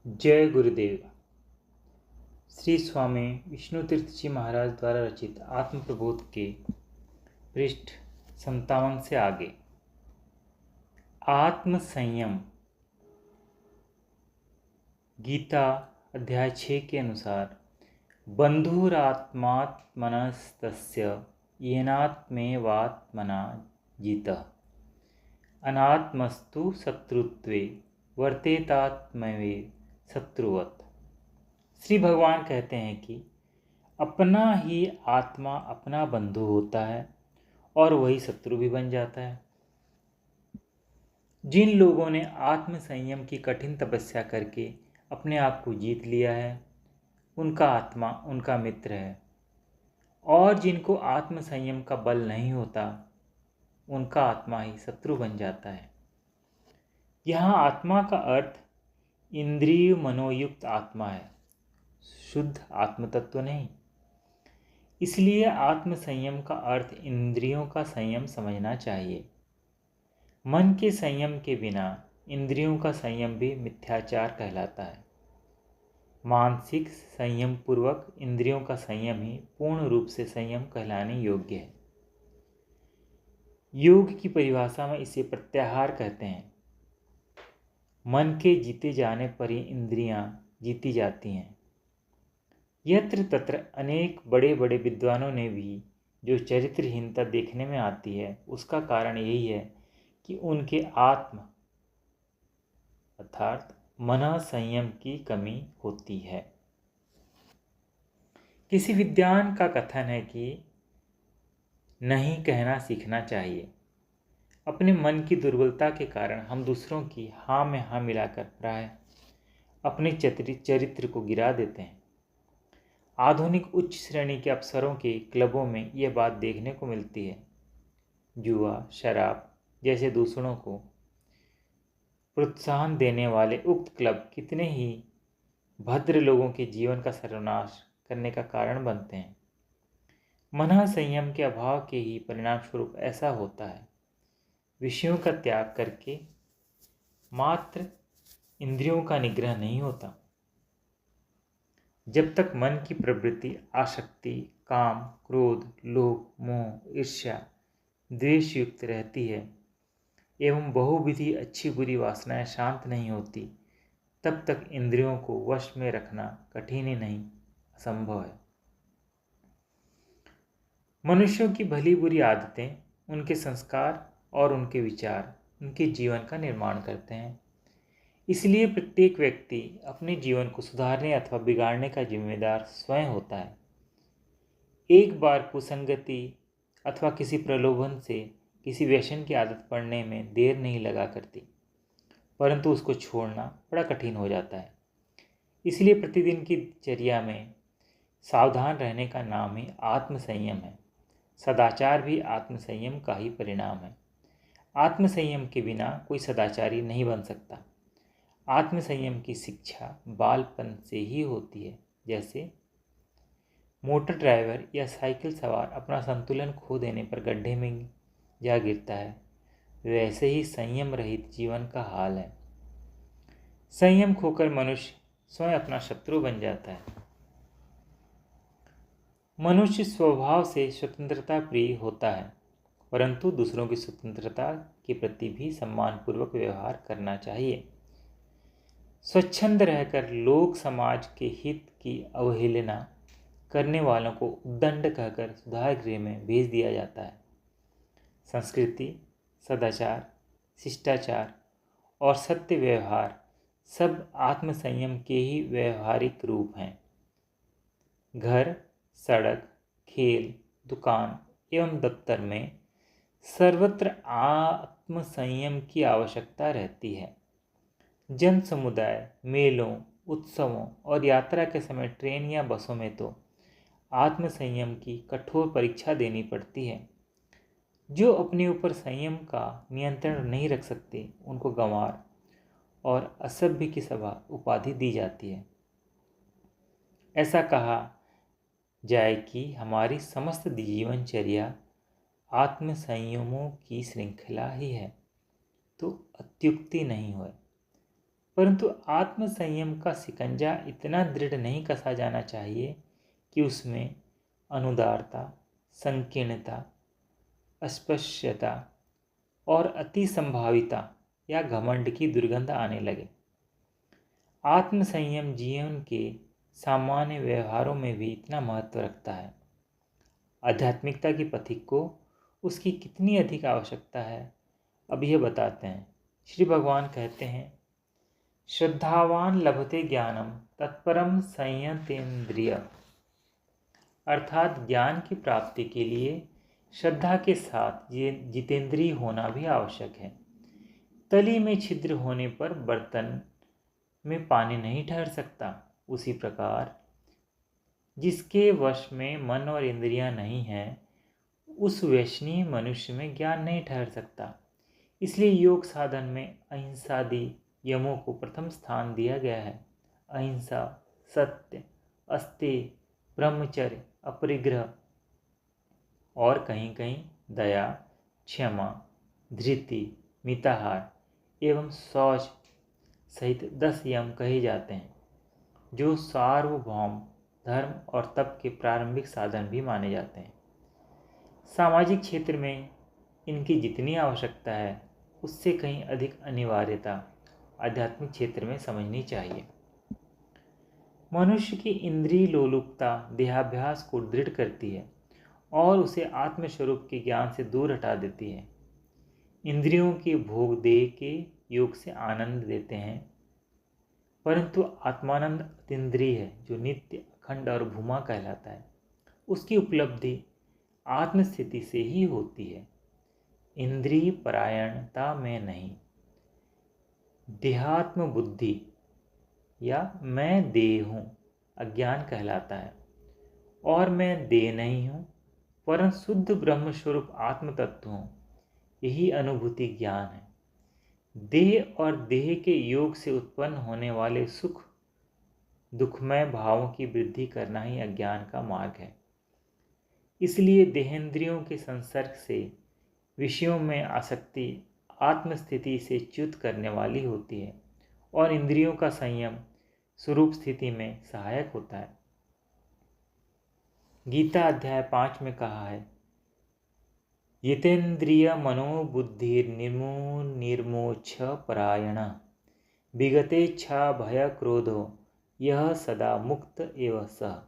जय गुरुदेव। श्री स्वामी विष्णु तीर्थ जी महाराज द्वारा रचित आत्म प्रबोध के पृष्ठ 57 से आगे। आत्म संयम। गीता अध्याय 6 के अनुसार बंधुरात्मात्मनस्तस्य येनात्मेवात्मना जितः अनात्मस्तु शत्रुत्वे वर्तेतात्मैव शत्रुवत्। श्री भगवान कहते हैं कि अपना ही आत्मा अपना बंधु होता है और वही शत्रु भी बन जाता है। जिन लोगों ने आत्म संयम की कठिन तपस्या करके अपने आप को जीत लिया है, उनका आत्मा उनका मित्र है, और जिनको आत्म संयम का बल नहीं होता, उनका आत्मा ही शत्रु बन जाता है। यहाँ आत्मा का अर्थ इंद्रिय मनोयुक्त आत्मा है, शुद्ध आत्म तत्व नहीं। इसलिए आत्म संयम का अर्थ इंद्रियों का संयम समझना चाहिए। मन के संयम के बिना इंद्रियों का संयम भी मिथ्याचार कहलाता है। मानसिक संयम पूर्वक इंद्रियों का संयम ही पूर्ण रूप से संयम कहलाने योग्य है। योग की परिभाषा में इसे प्रत्याहार कहते हैं। मन के जीते जाने पर ही इंद्रियां जीती जाती हैं। यत्र तत्र अनेक बड़े बड़े विद्वानों ने भी जो चरित्रहीनता देखने में आती है, उसका कारण यही है कि उनके आत्म अर्थात मन संयम की कमी होती है। किसी विद्वान का कथन है कि नहीं कहना सीखना चाहिए। अपने मन की दुर्बलता के कारण हम दूसरों की हाँ में हाँ मिलाकर प्राय अपने चरित्र को गिरा देते हैं। आधुनिक उच्च श्रेणी के अफसरों के क्लबों में यह बात देखने को मिलती है। जुआ, शराब जैसे दूषणों को प्रोत्साहन देने वाले उक्त क्लब कितने ही भद्र लोगों के जीवन का सर्वनाश करने का कारण बनते हैं। मन संयम के अभाव के ही परिणाम स्वरूप ऐसा होता है। विषयों का त्याग करके मात्र इंद्रियों का निग्रह नहीं होता। जब तक मन की प्रवृत्ति, आसक्ति, काम, क्रोध, लोभ, मोह, ईर्ष्या, द्वेष युक्त रहती है एवं बहुविधि अच्छी बुरी वासनाएं शांत नहीं होती, तब तक इंद्रियों को वश में रखना कठिन ही नहीं, असंभव है। मनुष्यों की भली बुरी आदतें, उनके संस्कार और उनके विचार उनके जीवन का निर्माण करते हैं। इसलिए प्रत्येक व्यक्ति अपने जीवन को सुधारने अथवा बिगाड़ने का जिम्मेदार स्वयं होता है। एक बार कुसंगति अथवा किसी प्रलोभन से किसी व्यसन की आदत पड़ने में देर नहीं लगा करती, परंतु उसको छोड़ना बड़ा कठिन हो जाता है। इसलिए प्रतिदिन की चर्या में सावधान रहने का नाम ही आत्म संयम है। सदाचार भी आत्म संयम का ही परिणाम है। आत्म संयम के बिना कोई सदाचारी नहीं बन सकता। आत्म संयम की शिक्षा बालपन से ही होती है। जैसे मोटर ड्राइवर या साइकिल सवार अपना संतुलन खो देने पर गड्ढे में जा गिरता है, वैसे ही संयम रहित जीवन का हाल है। संयम खोकर मनुष्य स्वयं अपना शत्रु बन जाता है। मनुष्य स्वभाव से स्वतंत्रता प्रिय होता है, परंतु दूसरों की स्वतंत्रता के प्रति भी सम्मानपूर्वक व्यवहार करना चाहिए। स्वच्छंद रहकर लोक समाज के हित की अवहेलना करने वालों को उद्दंड कहकर सुधार गृह में भेज दिया जाता है। संस्कृति, सदाचार, शिष्टाचार और सत्य व्यवहार सब आत्म संयम के ही व्यवहारिक रूप हैं। घर, सड़क, खेल, दुकान एवं दफ्तर में सर्वत्र आत्म संयम की आवश्यकता रहती है। जन समुदाय, मेलों, उत्सवों और यात्रा के समय ट्रेन या बसों में तो आत्म संयम की कठोर परीक्षा देनी पड़ती है। जो अपने ऊपर संयम का नियंत्रण नहीं रख सकते, उनको गंवार और असभ्य की सभा उपाधि दी जाती है। ऐसा कहा जाए कि हमारी समस्त जीवनचर्या आत्म संयमों की श्रृंखला ही है, तो अत्युक्ति नहीं है। परंतु आत्म संयम का शिकंजा इतना दृढ़ नहीं कसा जाना चाहिए कि उसमें अनुदारता, संकीर्णता, अस्पृश्यता और अति संभाविता या घमंड की दुर्गंध आने लगे। आत्म संयम जीवन के सामान्य व्यवहारों में भी इतना महत्व रखता है। आध्यात्मिकता की पथिक को उसकी कितनी अधिक आवश्यकता है, अब यह बताते हैं। श्री भगवान कहते हैं, श्रद्धावान लभते ज्ञानम तत्परम संयतेन्द्रिय। अर्थात ज्ञान की प्राप्ति के लिए श्रद्धा के साथ जितेंद्रिय होना भी आवश्यक है। तली में छिद्र होने पर बर्तन में पानी नहीं ठहर सकता, उसी प्रकार जिसके वश में मन और इंद्रियां नहीं हैं, उस व्यसनी मनुष्य में ज्ञान नहीं ठहर सकता। इसलिए योग साधन में अहिंसादि यमों को प्रथम स्थान दिया गया है। अहिंसा, सत्य, अस्तेय, ब्रह्मचर्य, अपरिग्रह और कहीं कहीं दया, क्षमा, धृति, मिताहार एवं शौच सहित 10 यम कहे जाते हैं, जो सार्वभौम धर्म और तप के प्रारंभिक साधन भी माने जाते हैं। सामाजिक क्षेत्र में इनकी जितनी आवश्यकता है, उससे कहीं अधिक अनिवार्यता आध्यात्मिक क्षेत्र में समझनी चाहिए। मनुष्य की इंद्रिय लोलुपता देहाभ्यास को दृढ़ करती है और उसे आत्मस्वरूप के ज्ञान से दूर हटा देती है। इंद्रियों के भोग देह के योग से आनंद देते हैं, परंतु आत्मानंद अतीन्द्रिय है, जो नित्य, अखंड और भूमा कहलाता है। उसकी उपलब्धि आत्मस्थिति से ही होती है, इंद्रिय परायणता में नहीं। देहात्म बुद्धि या मैं देह हूँ अज्ञान कहलाता है, और मैं देह नहीं हूँ परंतु शुद्ध ब्रह्म स्वरूप आत्म तत्व हूँ, यही अनुभूति ज्ञान है। देह और देह के योग से उत्पन्न होने वाले सुख दुखमय भावों की वृद्धि करना ही अज्ञान का मार्ग है। इसलिए देहेंद्रियों के संसर्ग से विषयों में आसक्ति आत्मस्थिति से च्युत करने वाली होती है और इंद्रियों का संयम स्वरूप स्थिति में सहायक होता है। गीता अध्याय 5 में कहा है, यतेन्द्रिय मनोबुद्धि निर्मोक्ष परायण विगतेच्छा भय क्रोधो यह सदा मुक्त एव सः।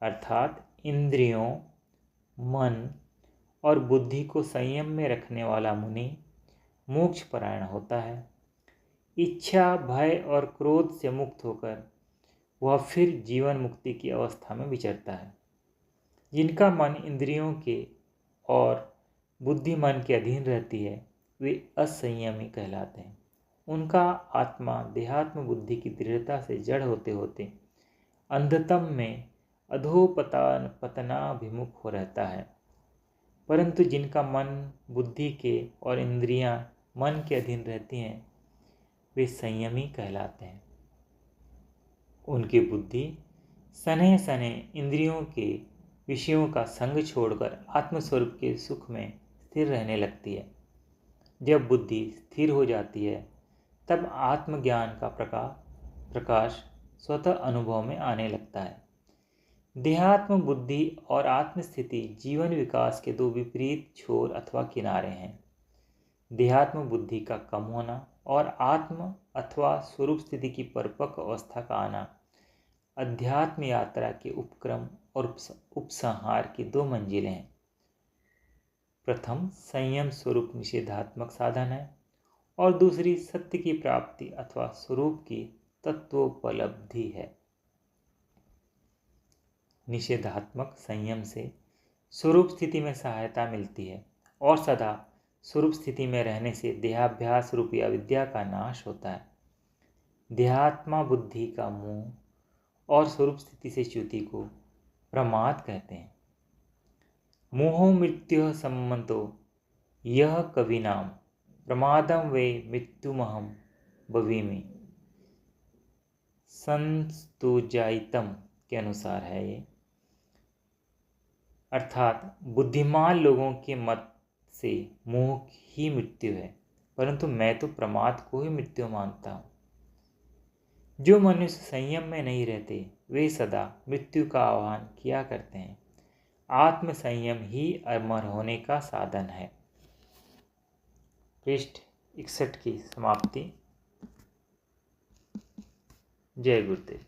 अर्थात इंद्रियों, मन और बुद्धि को संयम में रखने वाला मुनि मोक्ष परायण होता है। इच्छा, भय और क्रोध से मुक्त होकर वह फिर जीवन मुक्ति की अवस्था में विचरता है। जिनका मन इंद्रियों के और बुद्धि मन के अधीन रहती है, वे असंयमी कहलाते हैं। उनका आत्मा देहात्म बुद्धि की दृढ़ता से जड़ होते होते अंधतम में पतनाभिमुख हो रहता है। परंतु जिनका मन बुद्धि के और इंद्रियां मन के अधीन रहती हैं, वे संयमी कहलाते हैं। उनकी बुद्धि सने सने इंद्रियों के विषयों का संग छोड़कर आत्मस्वरूप के सुख में स्थिर रहने लगती है। जब बुद्धि स्थिर हो जाती है, तब आत्मज्ञान का प्रकाश स्वतः अनुभव में आने लगता है। देहात्म बुद्धि और आत्मस्थिति जीवन विकास के दो विपरीत छोर अथवा किनारे हैं। देहात्म बुद्धि का कम होना और आत्म अथवा स्वरूप स्थिति की परिपक्व अवस्था का आना अध्यात्म यात्रा के उपक्रम और उपसंहार की 2 मंजिलें हैं। प्रथम संयम स्वरूप निषेधात्मक साधन है और दूसरी सत्य की प्राप्ति अथवा स्वरूप की तत्वोपलब्धि है। निषेधात्मक संयम से स्वरूप स्थिति में सहायता मिलती है और सदा स्वरूप स्थिति में रहने से देहाभ्यास रूपी अविद्या का नाश होता है। देहात्मा बुद्धि का मोह और स्वरूप स्थिति से च्युति को प्रमाद कहते हैं। मोहो मृत्यु सम्मतो यह कविनाम प्रमादम वे मृत्युमहम भविमि संस्तुजाइतम के अनुसार है ये। अर्थात बुद्धिमान लोगों के मत से मोह ही मृत्यु है, परंतु मैं तो प्रमाद को ही मृत्यु मानता हूँ। जो मनुष्य संयम में नहीं रहते वे सदा मृत्यु का आह्वान किया करते हैं। आत्म संयम ही अमर होने का साधन है। पृष्ठ 61 की समाप्ति। जय गुरुदेव।